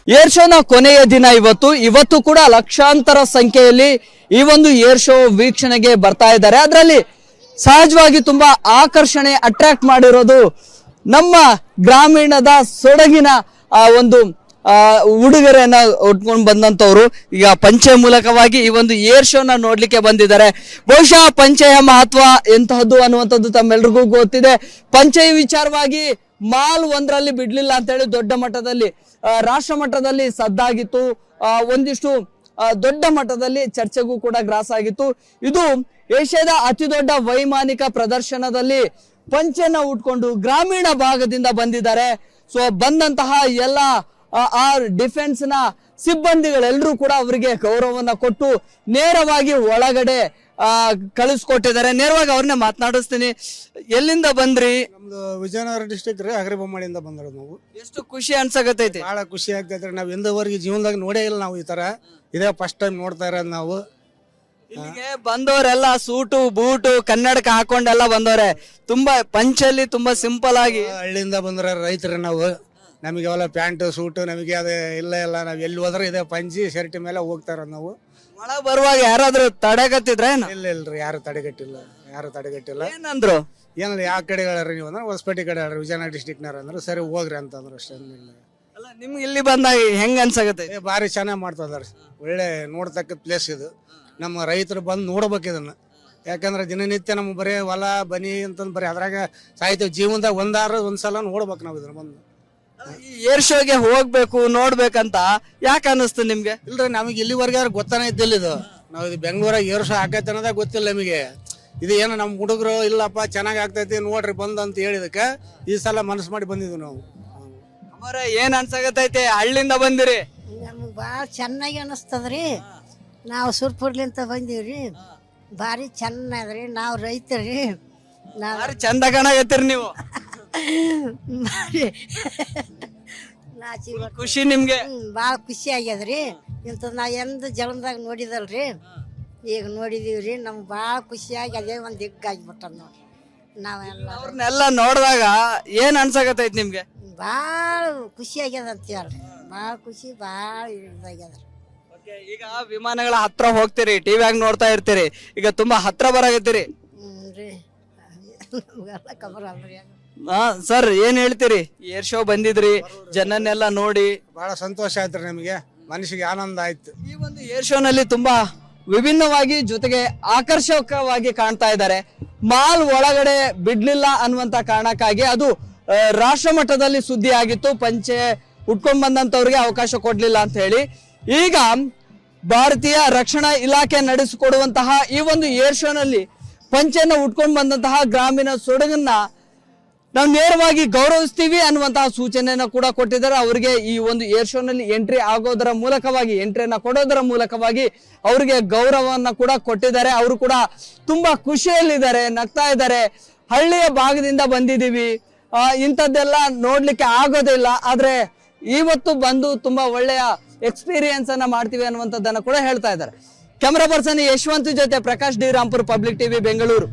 Air ಶೋನ ಕೊನೆಯ ದಿನ ಇವತ್ತು ಕೂಡ ಲಕ್ಷಾಂತರ ಸಂಖ್ಯೆಯಲ್ಲಿ ಈ ಒಂದು ಏರ್ ಶೋ ವೀಕ್ಷಣೆಗೆ ಬರ್ತಾ ಇದ್ದಾರೆ. ಅದರಲ್ಲಿ ಸಹಜವಾಗಿ ತುಂಬಾ ಆಕರ್ಷಣೆ ಅಟ್ರಾಕ್ಟ್ ಮಾಡಿರೋದು ನಮ್ಮ ಗ್ರಾಮೀಣದ ಸೊಡಗಿನ ಒಂದು ಉಡುಗೊರೆಯನ್ನ ಉಟ್ಕೊಂಡು ಬಂದಂತವ್ರು ಈಗ ಪಂಚೆ ಮೂಲಕವಾಗಿ ಈ ಒಂದು ಏರ್ ಶೋನ ನೋಡ್ಲಿಕ್ಕೆ ಬಂದಿದ್ದಾರೆ. ಬಹುಶಃ ಪಂಚೆಯ ಮಹತ್ವ ಎಂತಹದ್ದು ಅನ್ನುವಂಥದ್ದು ತಮ್ಮೆಲ್ರಿಗೂ ಗೊತ್ತಿದೆ. ಪಂಚೆಯ ವಿಚಾರವಾಗಿ ಮಾಲ್ ಒಂದರಲ್ಲಿ ಬಿಡ್ಲಿಲ್ಲ ಅಂತ ಹೇಳಿ ದೊಡ್ಡ ಮಟ್ಟದಲ್ಲಿ ರಾಷ್ಟ್ರ ಮಟ್ಟದಲ್ಲಿ ಸದ್ದಾಗಿತ್ತು. ಒಂದಿಷ್ಟು ದೊಡ್ಡ ಮಟ್ಟದಲ್ಲಿ ಚರ್ಚೆಗೂ ಕೂಡ ಗ್ರಾಸ ಆಗಿತ್ತು. ಇದು ಏಷ್ಯಾದ ಅತಿ ದೊಡ್ಡ ವೈಮಾನಿಕ ಪ್ರದರ್ಶನದಲ್ಲಿ ಪಂಚೆನ ಉಟ್ಕೊಂಡು ಗ್ರಾಮೀಣ ಭಾಗದಿಂದ ಬಂದಿದ್ದಾರೆ. ಸೊ ಬಂದಂತಹ ಎಲ್ಲ ಆ ಡಿಫೆನ್ಸ್ ನ ಸಿಬ್ಬಂದಿಗಳೆಲ್ಲರೂ ಕೂಡ ಅವರಿಗೆ ಗೌರವವನ್ನ ಕೊಟ್ಟು ನೇರವಾಗಿ ಒಳಗಡೆ ಕಳಿಸ್ಕೊಟ್ಟಿದ್ದಾರೆ. ನೇರವಾಗಿ ಅವ್ರನ್ನೇ ಮಾತನಾಡಿಸ್ತೀನಿ. ಎಲ್ಲಿಂದ ಬಂದ್ರಿ? ನಮ್ದು ವಿಜಯನಗರ ಡಿಸ್ಟ್ರಿಕ್ಟ್ ರೀ, ಹಗರಿಬೊಮ್ಮಡಿಯಿಂದ ಬಂದಿರೋದು ನಾವು. ಎಷ್ಟು ಖುಷಿ ಅನ್ಸಕತೈತಿ? ಬಹಳ ಖುಷಿ ಆಗ್ತೈತ್ರಿ. ನಾವು ಎಂದವರೆಗೆ ಜೀವನದಾಗ ನೋಡೇ ಇಲ್ಲ ನಾವು ಈ ತರ. ಇದೇ ಫಸ್ಟ್ ಟೈಮ್ ನೋಡ್ತಾ ಇರೋದು ನಾವು. ಇಲ್ಲಿಗೆ ಬಂದವರೆಲ್ಲ ಸೂಟು ಬೂಟು ಕನ್ನಡಕ ಹಾಕೊಂಡೆಲ್ಲ ಬಂದವ್ರೆ. ತುಂಬಾ ಪಂಚಲ್ಲಿ ತುಂಬಾ ಸಿಂಪಲ್ ಆಗಿ ಹಳ್ಳಿಯಿಂದ ಬಂದ್ರ ರೈತರು ನಾವು. ನಮಗೆ ಅವೆಲ್ಲ ಪ್ಯಾಂಟ್ ಸೂಟು ನಮಗೆ ಅದು ಇಲ್ಲ. ನಾವು ಎಲ್ಲಿ ಹೋದ್ರೆ ಇದೇ ಪಂಚಿ ಶರ್ಟ್ ಮೇಲೆ ಹೋಗ್ತಾ ಇರೋದು ನಾವು. ಮಳೆ ಬರುವಾಗ ಯಾರಾದ್ರೂ ತಡೆಗತ್ತಿದ್ರ? ಇಲ್ರಿ, ಯಾರು ತಡೆಗಟ್ಟಿಲ್ಲ. ಏನಂದ್ರು? ಏನಿಲ್ಲ, ಯಾವ ಕಡೆ ಹೇಳ್ರಿ ನೀವು ಅಂದ್ರೆ ಹೊಸಪೇಟೆ ಕಡೆ ಹೇಳ್ರಿ, ವಿಜಯನಗರ ಡಿಸ್ಟ್ರಿಕ್ನಾರ ಅಂದ್ರೆ ಸರಿ ಹೋಗ್ರಿ ಅಂತಂದ್ರು ಅಷ್ಟೇ. ಅಲ್ಲ, ನಿಮ್ಗೆ ಇಲ್ಲಿ ಬಂದಾಗ ಹೆಂಗ ಅನ್ಸಕತ್ತೆ? ಭಾರಿ ಚೆನ್ನಾಗಿ ಮಾಡ್ತಿದಾರೆ. ಒಳ್ಳೆ ನೋಡ್ತಕ್ಕ ಪ್ಲೇಸ್ ಇದು. ನಮ್ಮ ರೈತರು ಬಂದು ನೋಡ್ಬೇಕು ಇದನ್ನ. ಯಾಕಂದ್ರೆ ದಿನನಿತ್ಯ ನಮ್ಗೆ ಬರೀ ಹೊಲ ಬನಿ ಅಂತಂದು ಬರೀ ಅದ್ರಾಗ ಸಾಯ್ತೇವೆ. ಜೀವನದಾಗ ಒಂದ್ಸಲ ನೋಡ್ಬೇಕು ನಾವು ಇದನ್ನ ಬಂದು. ಏರ್ ಶೋಗೆ ಹೋಗ್ಬೇಕು ನೋಡ್ಬೇಕಂತ ಯಾಕೆ ಅನಿಸ್ತು ನಿಮ್ಗೆ? ಇಲ್ರಿ, ನಮಗೆ ಇಲ್ಲಿವರೆಗೆ ಯಾರು ಗೊತ್ತಾನೆ ಇದ್ದಿಲ್ಲ ಇದು. ನಾವು ಇದು ಬೆಂಗಳೂರಾಗ ಏರ್ ಶೋ ಆಗೈತೆ ಅನ್ನೋದಾಗ ಗೊತ್ತಿಲ್ಲ ನಮಗೆ. ಇದು ಏನೋ ನಮ್ಮ ಹುಡುಗರು ಇಲ್ಲಪ್ಪ ಚೆನ್ನಾಗಿ ಆಗ್ತೈತಿ ನೋಡ್ರಿ ಬಂದು ಅಂತ ಹೇಳಿದಕ್ಕೆ ಈ ಸಲ ಮನಸ್ಸು ಮಾಡಿ ಬಂದಿದ್ವಿ ನಾವು. ಏನ್ ಅನ್ಸಕತೈತೆ? ಹಳ್ಳಿಯಿಂದ ಬಂದಿರಿ? ನಮ್ಗೆ ಭಾಳ ಚೆನ್ನಾಗಿ ಅನಿಸ್ತದ್ರಿ. ನಾವು ಸುರ್ಪುರ್ಲಿಂತ ಬಂದೀವ್ರಿ. ಭಾರಿ ಚೆನ್ನಾದ್ರಿ. ನಾವು ರೈತರಿ. ಭಾರಿ ಚಂದ ಕಾಣಕತ್ತೀರಿ ನೀವು. ಖುಷಿ ನಿಮ್ಗೆ? ಭಾಳ ಖುಷಿ ಆಗ್ಯದ್ರಿ. ಇಂಥ ನಾ ಎಂದು ಜಲಮದಾಗ ನೋಡಿದಲ್ರಿ, ಈಗ ನೋಡಿದೀವ್ರಿ. ನಮ್ಗೆ ಭಾಳ ಖುಷಿಯಾಗಿ ಅದೇ ಒಂದು ದಿಗ್ಗಾಗಿಬಿಟ್ಟದ ನೋಡ್ರಿ. ನಾವೆಲ್ಲ ಅವ್ರನ್ನೆಲ್ಲ ನೋಡಿದಾಗ ಏನ್ ಅನ್ಸಕತೈತಿ ನಿಮ್ಗೆ? ಭಾಳ ಖುಷಿ ಆಗ್ಯದ ಅಂತ ಹೇಳ್ರಿ. ಭಾಳ ಖುಷಿ, ಭಾಳ ಇದಾಗ್ಯದ್ರಿ. ಈಗ ವಿಮಾನಗಳ ಹತ್ರ ಹೋಗ್ತೀರಿ, ಟಿವಿಯಾಗ ನೋಡ್ತಾ ಇರ್ತೀರಿ. ಈಗ ತುಂಬಾ ಹತ್ರ ಬರಾಕತ್ತೀರಿ. ರೀ ನಮ್ಗೆಲ್ಲ ಖಬರ್ ಅಲ್ರಿ. ಸರ್ ಏನ್ ಹೇಳ್ತೀರಿ? ಏರ್ ಶೋ ಬಂದಿದ್ರಿ, ಜನನ್ನೆಲ್ಲ ನೋಡಿ ಬಹಳ ಸಂತೋಷ ಆಯ್ತ್ರಿ. ನಮಗೆ ಮನಸ್ಸಿಗೆ ಆನಂದ ಆಯ್ತು. ಈ ಒಂದು ಏರ್ ಶೋ ನಲ್ಲಿ ತುಂಬಾ ವಿಭಿನ್ನವಾಗಿ ಜೊತೆಗೆ ಆಕರ್ಷಕವಾಗಿ ಕಾಣ್ತಾ ಇದ್ದಾರೆ. ಮಾಲ್ ಒಳಗಡೆ ಬಿಡ್ಲಿಲ್ಲ ಅನ್ನುವಂತ ಕಾರಣಕ್ಕಾಗಿ ಅದು ರಾಷ್ಟ್ರ ಮಟ್ಟದಲ್ಲಿ ಸುದ್ದಿ ಆಗಿತ್ತು. ಪಂಚೆ ಉಟ್ಕೊಂಡ್ ಬಂದಂತವ್ರಿಗೆ ಅವಕಾಶ ಕೊಡ್ಲಿಲ್ಲ ಅಂತ ಹೇಳಿ. ಈಗ ಭಾರತೀಯ ರಕ್ಷಣಾ ಇಲಾಖೆ ನಡೆಸಿಕೊಡುವಂತಹ ಈ ಒಂದು ಏರ್ ಶೋ ನಲ್ಲಿ ಪಂಚೆನ ಉಟ್ಕೊಂಡ್ ಬಂದಂತಹ ಗ್ರಾಮೀಣ ಸೊಡಗನ್ನ ನಾವು ನೇರವಾಗಿ ಗೌರವಿಸ್ತೀವಿ ಅನ್ನುವಂತಹ ಸೂಚನೆಯನ್ನ ಕೂಡ ಕೊಟ್ಟಿದ್ದಾರೆ. ಅವರಿಗೆ ಈ ಒಂದು ಏರ್ ಶೋ ನಲ್ಲಿ ಎಂಟ್ರಿಯನ್ನ ಕೊಡೋದರ ಮೂಲಕವಾಗಿ ಅವರಿಗೆ ಗೌರವವನ್ನ ಕೂಡ ಕೊಟ್ಟಿದ್ದಾರೆ. ಅವರು ಕೂಡ ತುಂಬಾ ಖುಷಿಯಲ್ಲಿದ್ದಾರೆ, ನಗ್ತಾ ಇದ್ದಾರೆ. ಹಳ್ಳಿಯ ಭಾಗದಿಂದ ಬಂದಿದ್ದೀವಿ, ಇಂಥದ್ದೆಲ್ಲ ನೋಡ್ಲಿಕ್ಕೆ ಆಗೋದಿಲ್ಲ, ಆದ್ರೆ ಇವತ್ತು ಬಂದು ತುಂಬಾ ಒಳ್ಳೆಯ ಎಕ್ಸ್ಪೀರಿಯನ್ಸ್ ಅನ್ನ ಮಾಡ್ತೀವಿ ಅನ್ನುವಂಥದ್ದನ್ನ ಕೂಡ ಹೇಳ್ತಾ ಇದ್ದಾರೆ. ಕ್ಯಾಮರಾ ಪರ್ಸನ್ ಯಶವಂತ್ ಜೊತೆ Prakash D Rampur, public TV, Bengaluru.